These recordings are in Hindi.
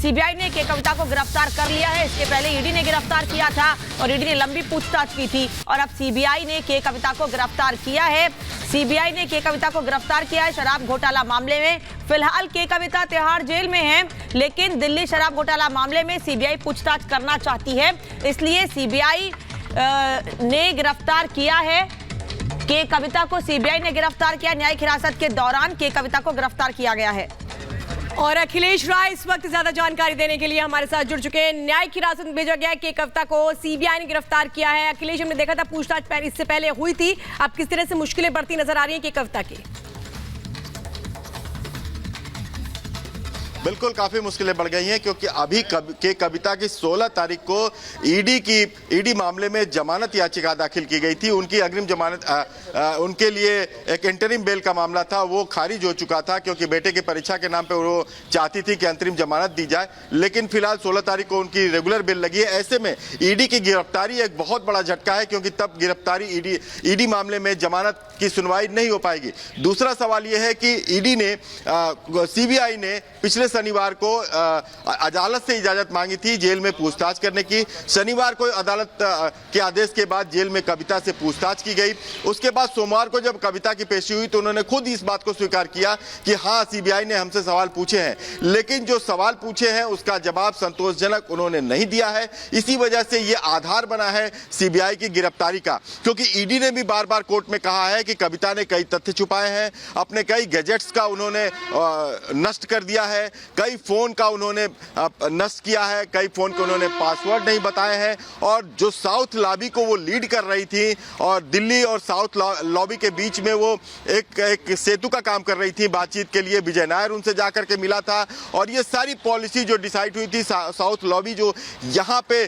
सीबीआई ने के कविता को गिरफ्तार कर लिया है। इसके पहले ईडी ने गिरफ्तार किया था और ईडी ने लंबी पूछताछ की थी और अब सीबीआई ने के कविता को गिरफ्तार किया है। सीबीआई ने के कविता को गिरफ्तार किया है शराब घोटाला मामले में। फिलहाल के कविता तिहाड़ जेल में है, लेकिन दिल्ली शराब घोटाला मामले में सीबीआई पूछताछ करना चाहती है, इसलिए सीबीआई ने गिरफ्तार किया है। के कविता को सीबीआई ने गिरफ्तार किया। न्यायिक हिरासत के दौरान के कविता को गिरफ्तार किया गया है। और अखिलेश राय इस वक्त ज्यादा जानकारी देने के लिए हमारे साथ जुड़ चुके हैं। न्यायिक हिरासत में भेजा गया है के कविता को सीबीआई ने गिरफ्तार किया है। अखिलेश, हमने देखा था पूछताछ इससे पहले हुई थी, अब किस तरह से मुश्किलें बढ़ती नजर आ रही हैं के कविता की? बिल्कुल काफी मुश्किलें बढ़ गई हैं, क्योंकि अभी के कविता की 16 तारीख को ईडी मामले में जमानत याचिका दाखिल की गई थी। उनकी अग्रिम जमानत उनके लिए एक इंटरिम बेल का मामला था, वो खारिज हो चुका था, क्योंकि बेटे की परीक्षा के नाम पे वो चाहती थी कि अंतरिम जमानत दी जाए। लेकिन फिलहाल 16 तारीख को उनकी रेगुलर बेल लगी है। ऐसे में ईडी की गिरफ्तारी एक बहुत बड़ा झटका है, क्योंकि तब गिरफ्तारी ईडी मामले में जमानत की सुनवाई नहीं हो पाएगी। दूसरा सवाल यह है कि ईडी ने सीबीआई ने पिछले शनिवार को अदालत से इजाजत मांगी थी जेल में पूछताछ करने की। शनिवार को अदालत के आदेश के बाद जेल में कविता से पूछताछ की गई। उसके बाद सोमवार को जब कविता की पेशी हुई तो उन्होंने खुद इस बात को स्वीकार किया कि हाँ, सीबीआई ने हमसे सवाल पूछे हैं, लेकिन जो सवाल पूछे हैं उसका जवाब संतोषजनक उन्होंने नहीं दिया है। इसी वजह से ये आधार बना है सीबीआई की गिरफ्तारी का, क्योंकि ईडी ने भी बार बार कोर्ट में कहा है कि कविता ने कई तथ्य छुपाए हैं, अपने कई गैजेट्स का उन्होंने नष्ट कर दिया है, कई फोन का उन्होंने नष्ट किया है, कई फोन के उन्होंने पासवर्ड नहीं बताए हैं। और जो साउथ लॉबी को वो लीड कर रही थी और दिल्ली और साउथ लॉबी के बीच में वो एक सेतु का काम कर रही थी बातचीत के लिए। विजय नायर उनसे जाकर के मिला था और ये सारी पॉलिसी जो डिसाइड हुई थी, साउथ लॉबी जो यहाँ पे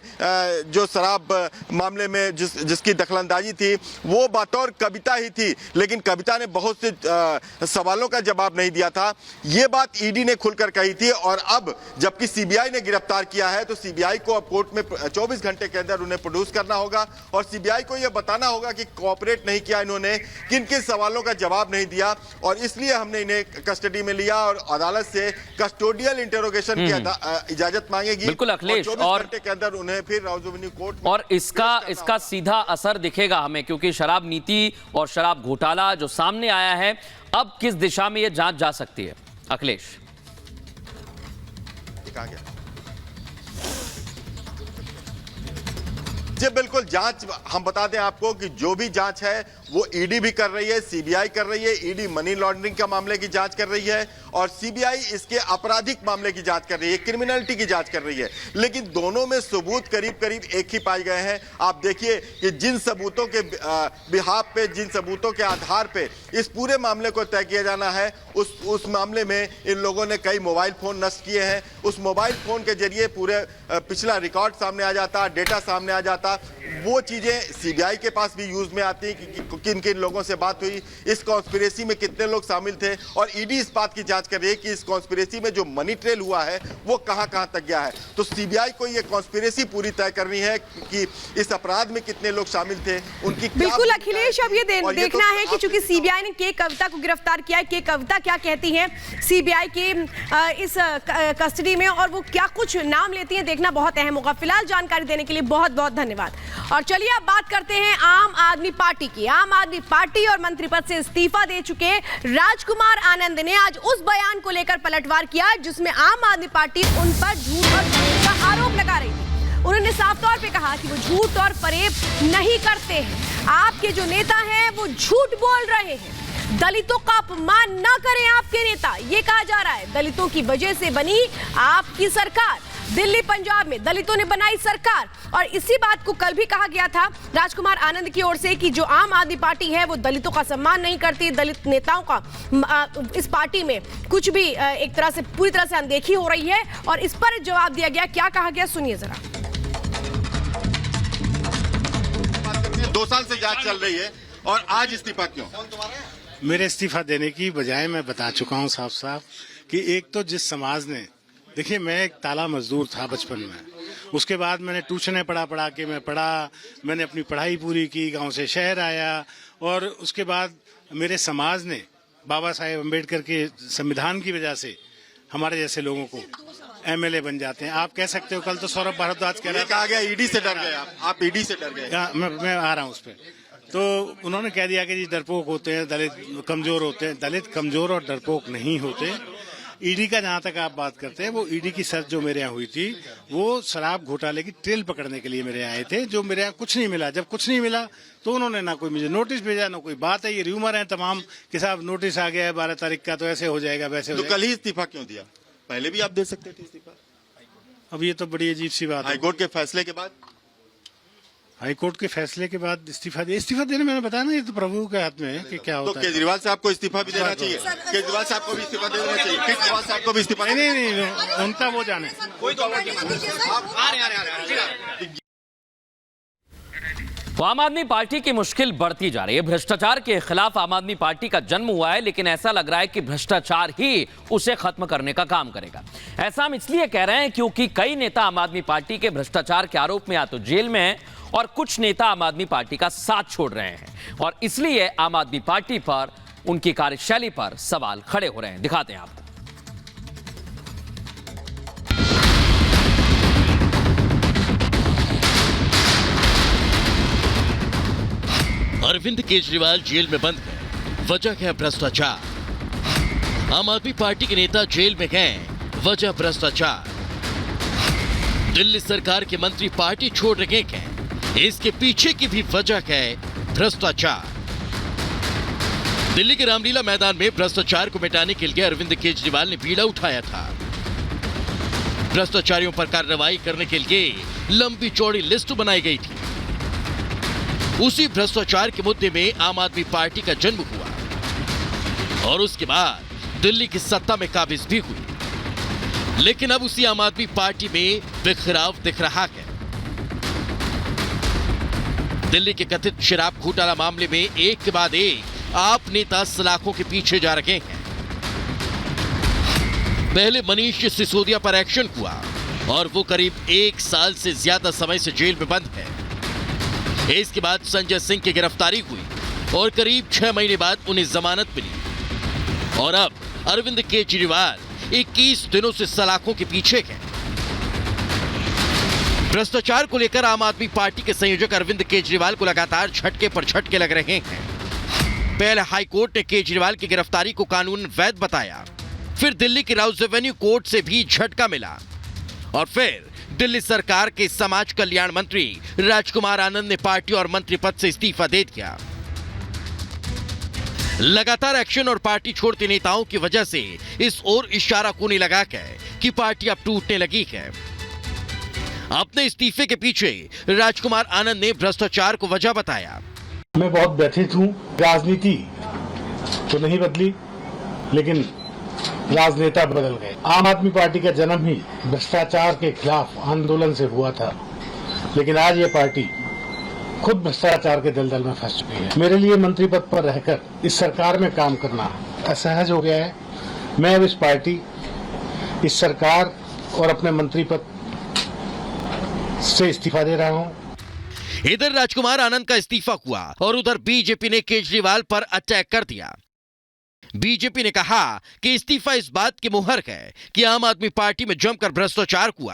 जो शराब मामले में जिसकी दखलंदाजी थी वो बतौर कविता ही थी, लेकिन कविता ने बहुत से सवालों का जवाब नहीं दिया था। ये बात ईडी ने खुलकर कही थी। और अब जबकि सीबीआई ने गिरफ्तार किया है तो सीबीआई को अब कोर्ट में 24 घंटे के अंदर उन्हें प्रोड्यूस करना होगा और सीबीआई को यह बताना होगा कि कोऑपरेट नहीं किया इन्होंने, किन किन सवालों का जवाब नहीं दिया, और इसलिए हमने इन्हें कस्टडी में लिया और अदालत से कस्टोडियल इंटरोगेशन की इजाजत मांगेगी। बिल्कुल अखिलेश, और 24 घंटे के अंदर उन्हें फिर राउजोवेन्यू कोर्ट और इसका सीधा असर दिखेगा हमें, क्योंकि शराब नीति और शराब घोटाला जो सामने आया है, अब किस दिशा में यह जांच जा सकती है अखिलेश? कहा गया जी, बिल्कुल जांच हम बता दें आपको कि जो भी जांच है वो ईडी भी कर रही है, सीबीआई कर रही है। ईडी मनी लॉन्ड्रिंग का मामले की जांच कर रही है और सीबीआई इसके आपराधिक मामले की जांच कर रही है, क्रिमिनलिटी की जांच कर रही है। लेकिन दोनों में सबूत करीब करीब एक ही पाए गए हैं। आप देखिए कि जिन सबूतों के बिहाफ पे, जिन सबूतों के आधार पे इस पूरे मामले को तय किया जाना है, उस मामले में इन लोगों ने कई मोबाइल फोन नष्ट किए हैं। उस मोबाइल फोन के जरिए पूरे पिछला रिकॉर्ड सामने आ जाता, डेटा सामने आ जाता। वो चीजें सीबीआई के पास भी यूज में आती है कि किन किन लोगों से बात हुई, इस कॉन्स्पिरेसी में कितने लोग शामिल थे, और ईडी इस बात की जांच कर रही है कि इस कॉन्स्पिरेसी में जो मनी ट्रेल हुआ है वो कहां कहां तक गया है। तो सीबीआई को ये कॉन्स्पिरेसी पूरी तय करनी है कि इस अपराध में कितने लोग शामिल थे, उनकी बिल्कुल अखिलेश, अब ये देखना है कि चूंकि सीबीआई ने के कविता को गिरफ्तार किया है, के कविता क्या कहती है सीबीआई की इस कस्टडी में और वो क्या कुछ नाम लेती है, देखना बहुत अहम होगा। फिलहाल जानकारी देने के लिए बहुत बहुत धन्यवाद। और चलिए अब बात करते हैं आम आदमी पार्टी की। आम आदमी पार्टी और मंत्री पद से इस्तीफा दे चुके राजकुमार आनंद ने आज उस बयान को लेकर पलटवार किया जिसमें आम आदमी पार्टी उन पर झूठ और फरेब का आरोप लगा रही थी। उन्होंने साफ तौर पे कहा कि वो झूठ और फरेब नहीं करते हैं, आपके जो नेता हैं वो झूठ बोल रहे हैं, दलितों का अपमान ना करें आपके नेता, ये कहा जा रहा है। दलितों की वजह से बनी आपकी सरकार, दिल्ली पंजाब में दलितों ने बनाई सरकार। और इसी बात को कल भी कहा गया था राजकुमार आनंद की ओर से कि जो आम आदमी पार्टी है वो दलितों का सम्मान नहीं करती, दलित नेताओं का इस पार्टी में कुछ भी एक तरह से पूरी तरह से अनदेखी हो रही है। और इस पर जवाब दिया गया, क्या कहा गया सुनिए जरा। 2 साल से जांच चल रही है और आज इस्तीफा क्यों? मेरे इस्तीफा देने की बजाय मैं बता चुका हूं साफ साफ कि एक तो जिस समाज ने, देखिए मैं एक ताला मजदूर था बचपन में, उसके बाद मैंने ट्यूशनें पढ़ा के मैं पढ़ा, मैंने अपनी पढ़ाई पूरी की, गांव से शहर आया और उसके बाद मेरे समाज ने बाबा साहेब अम्बेडकर के संविधान की वजह से हमारे जैसे लोगों को एमएलए बन जाते हैं। आप कह सकते हो, कल तो सौरभ भारद्वाज कह रहा ये कहा गया ईडी से डर गए आप ईडी से डर गए। मैं आ रहा हूँ उस पर। तो उन्होंने कह दिया कि जी डरपोक होते हैं, दलित कमजोर होते हैं। दलित कमजोर और डरपोक नहीं होते। ईडी का जहां तक आप बात करते हैं, वो ईडी की सर्च जो मेरे यहाँ हुई थी, वो शराब घोटाले की ट्रेल पकड़ने के लिए मेरे यहाँ आए थे, जो मेरे यहाँ कुछ नहीं मिला। जब कुछ नहीं मिला तो उन्होंने ना कोई मुझे नोटिस भेजा, ना कोई बात है। ये र्यूमर है तमाम कि साहब नोटिस आ गया है 12 तारीख का, तो ऐसे हो जाएगा वैसे हो तो जाएगा। कल ही इस्तीफा क्यों दिया? पहले भी आप दे सकते थे इस्तीफा। अब ये तो बड़ी अजीब सी बात है। हाईकोर्ट के फैसले के बाद, हाईकोर्ट के फैसले के बाद इस्तीफा दिया। इस्तीफा देने मैंने बताया ना, ये तो प्रभु के हाथ में है कि क्या तो होता है। केजरीवाल साहब को इस्तीफा भी देना चाहिए। केजरीवाल साहब को भी इस्तीफा देना चाहिए। केजरीवाल साहब को भी इस्तीफा नहीं, उनका वो जाने। तो आम आदमी पार्टी की मुश्किल बढ़ती जा रही है। भ्रष्टाचार के खिलाफ आम आदमी पार्टी का जन्म हुआ है, लेकिन ऐसा लग रहा है कि भ्रष्टाचार ही उसे खत्म करने का काम करेगा। ऐसा हम इसलिए कह रहे हैं क्योंकि कई नेता आम आदमी पार्टी के भ्रष्टाचार के आरोप में या तो जेल में हैं, और कुछ नेता आम आदमी पार्टी का साथ छोड़ रहे हैं, और इसलिए आम आदमी पार्टी पर, उनकी कार्यशैली पर सवाल खड़े हो रहे हैं। दिखाते हैं आपको। अरविंद केजरीवाल जेल में बंद है, वजह है भ्रष्टाचार। आम आदमी पार्टी के नेता जेल में गए, वजह भ्रष्टाचार। दिल्ली सरकार के मंत्री पार्टी छोड़ रहे हैं, इसके पीछे की भी वजह है भ्रष्टाचार। दिल्ली के रामलीला मैदान में भ्रष्टाचार को मिटाने के लिए अरविंद केजरीवाल ने बीड़ा उठाया था। भ्रष्टाचारियों पर कार्रवाई करने के लिए लंबी चौड़ी लिस्ट बनाई गई थी। उसी भ्रष्टाचार के मुद्दे में आम आदमी पार्टी का जन्म हुआ और उसके बाद दिल्ली की सत्ता में काबिज भी हुई। लेकिन अब उसी आम आदमी पार्टी में बिखराव दिख रहा है। दिल्ली के कथित शराब घोटाला मामले में एक के बाद एक आप नेता सलाखों के पीछे जा रहे हैं। पहले मनीष सिसोदिया पर एक्शन हुआ और वो करीब 1 साल से ज्यादा समय से जेल में बंद है। इसके बाद संजय सिंह की गिरफ्तारी हुई और करीब 6 महीने बाद उन्हें जमानत मिली। और अब अरविंद केजरीवाल 21 दिनों से सलाखों के पीछे हैं। भ्रष्टाचार को लेकर आम आदमी पार्टी के संयोजक अरविंद केजरीवाल को लगातार झटके पर झटके लग रहे हैं। पहले हाईकोर्ट ने केजरीवाल की गिरफ्तारी को कानून वैध बताया, फिर दिल्ली की राउस एवेन्यू कोर्ट से भी झटका मिला, और फिर दिल्ली सरकार के समाज कल्याण मंत्री राजकुमार आनंद ने पार्टी और मंत्री पद से इस्तीफा दे दिया। लगातार एक्शन और पार्टी छोड़ते नेताओं की वजह से इस ओर इशारा कोने लगा है कि पार्टी अब टूटने लगी है। अपने इस्तीफे के पीछे राजकुमार आनंद ने भ्रष्टाचार को वजह बताया। मैं बहुत व्यथित हूँ। राजनीति तो नहीं बदली, लेकिन राजनेता बदल गए। आम आदमी पार्टी का जन्म ही भ्रष्टाचार के खिलाफ आंदोलन से हुआ था, लेकिन आज ये पार्टी खुद भ्रष्टाचार के दलदल में फंस चुकी है। मेरे लिए मंत्री पद पर रहकर इस सरकार में काम करना असहज हो गया है। मैं अब इस पार्टी, इस सरकार और अपने मंत्री पद से इस्तीफा दे रहा हूं। इधर राजकुमार आनंद का इस्तीफा हुआ और उधर बीजेपी ने केजरीवाल पर अटैक कर दिया। बीजेपी ने कहा कि इस्तीफा इस बात की मुहर है कि आम आदमी पार्टी में जमकर भ्रष्टाचार हुआ।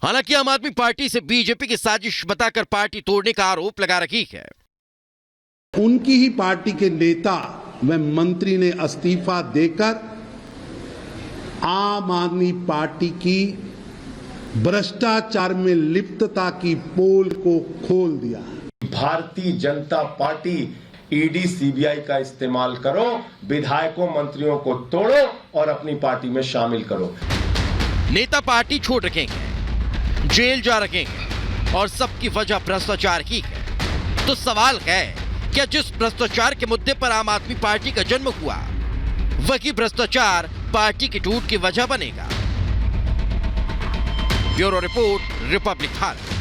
हालांकि आम आदमी पार्टी से बीजेपी की साजिश बताकर पार्टी तोड़ने का आरोप लगा रही है। उनकी ही पार्टी के नेता व मंत्री ने इस्तीफा देकर आम आदमी पार्टी की भ्रष्टाचार में लिप्तता की पोल को खोल दिया। Bharatiya Janata party ED CBI का इस्तेमाल करो, विधायकों मंत्रियों को तोड़ो और अपनी पार्टी में शामिल करो। नेता पार्टी छोड़ रखे हैं, जेल जा रहे हैं और सबकी वजह भ्रष्टाचार ही है। तो सवाल है, क्या जिस भ्रष्टाचार के मुद्दे पर आम आदमी पार्टी का जन्म हुआ, वही भ्रष्टाचार पार्टी की टूट की वजह बनेगा? Bureau report, Republic Bharat.